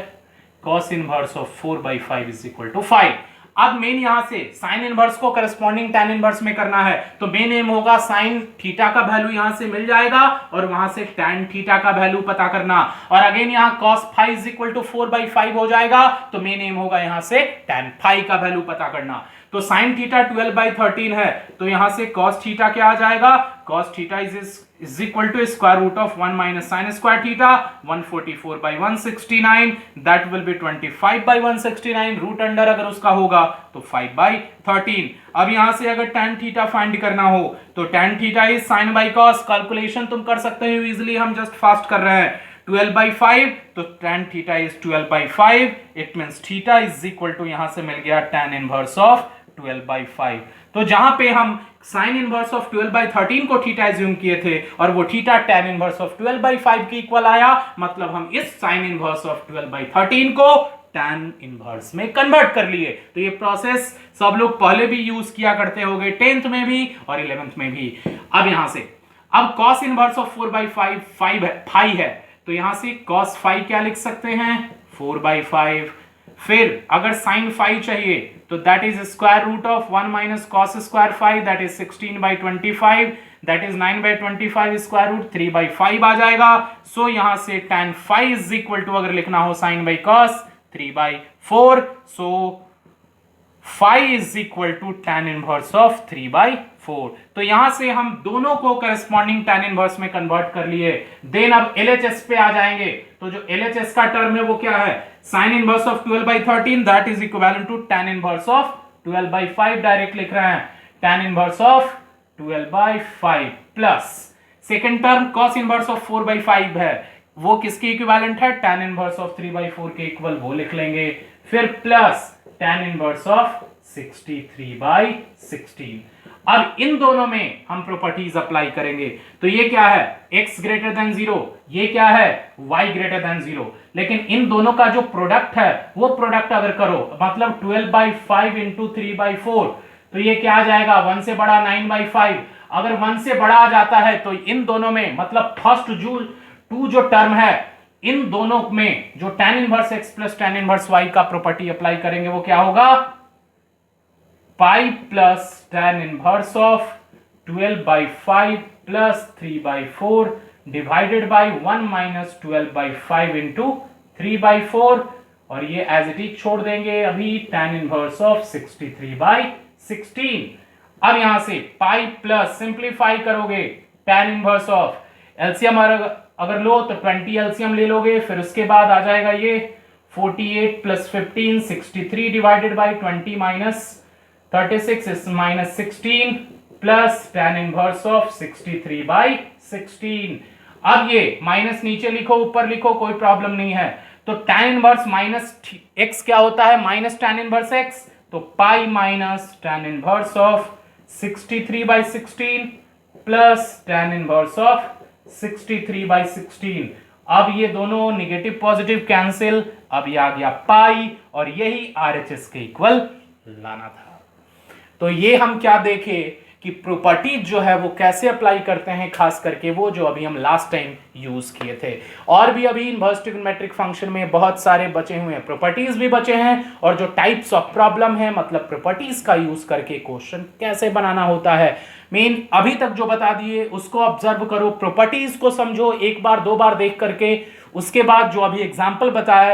cos inverse of 4/5 is equal to 5। अब मेन यहां से साइन इनवर्स को करस्पॉन्डिंग tan इनवर्स में करना है, तो मेन एम होगा साइन थीटा का वैल्यू यहां से मिल जाएगा और वहां से tan थीटा का वैल्यू पता करना, और अगेन यहां cos phi is equal to 4/5 हो जाएगा, तो मेन एम होगा यहां से tan phi का वैल्यू पता करना। तो साइन थीटा 12/13 है, तो यहां से cos थीटा क्या आ जाएगा, cos theta is equal to square root of 1 minus sine square theta, 144/169, that will be 25/169, root under अगर उसका होगा तो 5/13। अब यहां से अगर tan थीटा फाइंड करना हो तो tan theta is sine by cos, calculation तुम कर सकते हो इजीली, हम जस्ट फास्ट कर रहे हैं। 12/5 तो tan theta is 12/5, it means theta is equal to यहां से मिल गया tan इनवर्स ऑफ 12/5। तो जहां पे हम साइन इनवर्स ऑफ 12/13 को थीटा एज्यूम किए थे और वो थीटा tan इनवर्स ऑफ 12/5 के इक्वल आया, मतलब हम इस साइन इनवर्स ऑफ 12/13 को tan इनवर्स में कन्वर्ट कर लिए। तो ये प्रोसेस सब लोग पहले भी यूज किया करते होंगे, 10th में भी और 11th में भी। अब यहां से अब cos इनवर्स ऑफ 4/5 5 है, तो यहां से cos 5 क्या लिख सकते हैं 4/5। फिर अगर sin 5 चाहिए तो that is square root of 1 minus cos square 5 that is 16/25 that is 9/25 square root 3/5 आ जाएगा। सो यहां से tan 5 इज इक्वल टू अगर लिखना हो sin by cos 3/4। So 5 is equal to tan inverse of 3/4। तो यहां से हम दोनों को करस्पॉन्डिंग tan इनवर्स में कन्वर्ट कर लिए। देन अब LHS पे आ जाएंगे, तो जो LHS का टर्म है वो क्या है sin inverse of 12/13 that is equivalent to tan inverse of 12/5 direct लिख रहे हैं tan inverse of 12/5 plus second term cos inverse of 4/5 है, वो किसके इक्विवेलेंट है tan इनवर्स ऑफ 3/4 के इक्वल, वो लिख लेंगे। फिर प्लस tan इनवर्स ऑफ 63/16। अब इन दोनों में हम प्रॉपर्टीज अप्लाई करेंगे। तो ये क्या है x ग्रेटर देन 0, ये क्या है y ग्रेटर देन 0। लेकिन इन दोनों का जो प्रोडक्ट है वो प्रोडक्ट अगर करो मतलब 12/5 इंटू 3/4, तो ये क्या आ जाएगा 1 से बड़ा 9/5। अगर 1 से बड़ा आ जाता है तो इन दोनों में मतलब फर्स्ट टू जो टर्म है इन दोनों में जो tan inverse x plus tan inverse y का प्रॉपर्टी अप्लाई करेंगे वो क्या होगा पाई plus tan inverse of 12/5 plus 3/4 divided by 1 minus 12/5 into 3/4 और ये एज इट इज छोड़ देंगे अभी tan इनवर्स ऑफ 63/16। अब यहां से पाई प्लस सिंप्लीफाई करोगे tan इनवर्स ऑफ एलसीएम अगर लो तो 20 एलसीएम ले लोगे, फिर उसके बाद आ जाएगा ये 48 plus 15 63 divided by 20 minus 36 is minus 16 plus tan inverse of 63/16। अब ये माइनस नीचे लिखो ऊपर लिखो कोई प्रॉब्लम नहीं है। तो tan इनवर्स माइनस x क्या होता है माइनस tan इनवर्स x, तो pi minus tan inverse of 63/16 plus tan inverse of 63/16। अब ये दोनों निगेटिव पॉजिटिव कैंसिल, अब ये आ गया पाई और यही RHS के इक्वल लाना था। तो ये हम क्या देखे कि प्रॉपर्टीज जो है वो कैसे अप्लाई करते हैं, खास करके वो जो अभी हम लास्ट टाइम यूज किए थे। और भी अभी इनवर्स ट्रिग्नोमेट्रिक फंक्शन में बहुत सारे बचे हुए हैं, प्रॉपर्टीज भी बचे हैं और जो टाइप्स ऑफ प्रॉब्लम है मतलब प्रॉपर्टीज का यूज करके क्वेश्चन कैसे बनाना होता है मेन अभी तक जो बता दिए उसको ऑब्जर्व करो, प्रॉपर्टीज को समझो एक बार दो बार देख करके। उसके बाद जो अभी एग्जाम्पल बताया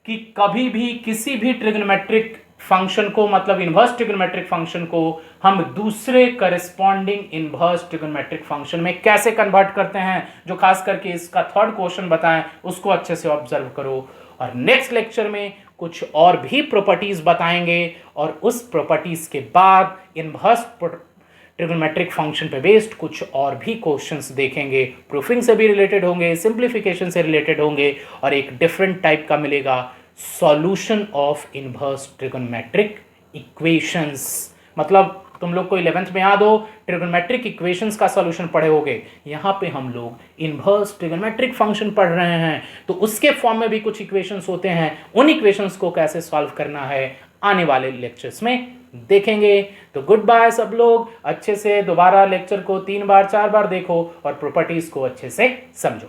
कि कभी भी किसी भी ट्रिग्नोमेट्रिक फंक्शन को मतलब इनवर्स ट्रिग्नोमेट्रिक फंक्शन को हम दूसरे करस्पॉन्डिंग इनवर्स ट्रिग्नोमेट्रिक फंक्शन में कैसे कन्वर्ट करते हैं, जो खास करके इसका थर्ड क्वेश्चन बताएं उसको अच्छे से ऑब्जर्व करो। और नेक्स्ट लेक्चर में कुछ और भी प्रॉपर्टीज बताएंगे और उस प्रॉपर्टीज के बाद इनवर्स ट्रिग्नोमेट्रिक फंक्शन पे बेस्ड कुछ और भी क्वेश्चंस देखेंगे, प्रूफिंग से भी रिलेटेड होंगे, सिंप्लीफिकेशन से रिलेटेड होंगे और एक डिफरेंट टाइप का मिलेगा solution of inverse trigonometric equations. मतलब तुम लोग को 11th में याद हो ट्रिगोनोमेट्रिक इक्वेशंस का सॉल्यूशन पढ़े होगे, यहाँ पे हम लोग इनवर्स ट्रिगोनोमेट्रिक फंक्शन पढ़ रहे हैं तो उसके फॉर्म में भी कुछ इक्वेशंस होते हैं, उन इक्वेशंस को कैसे सॉल्व करना है आने वाले लेक्चर्स में देखेंगे। तो गुड बाय सब लोग, अच्छे से दोबारा लेक्चर को 3 बार 4 बार देखो और प्रॉपर्टीज को अच्छे से समझो।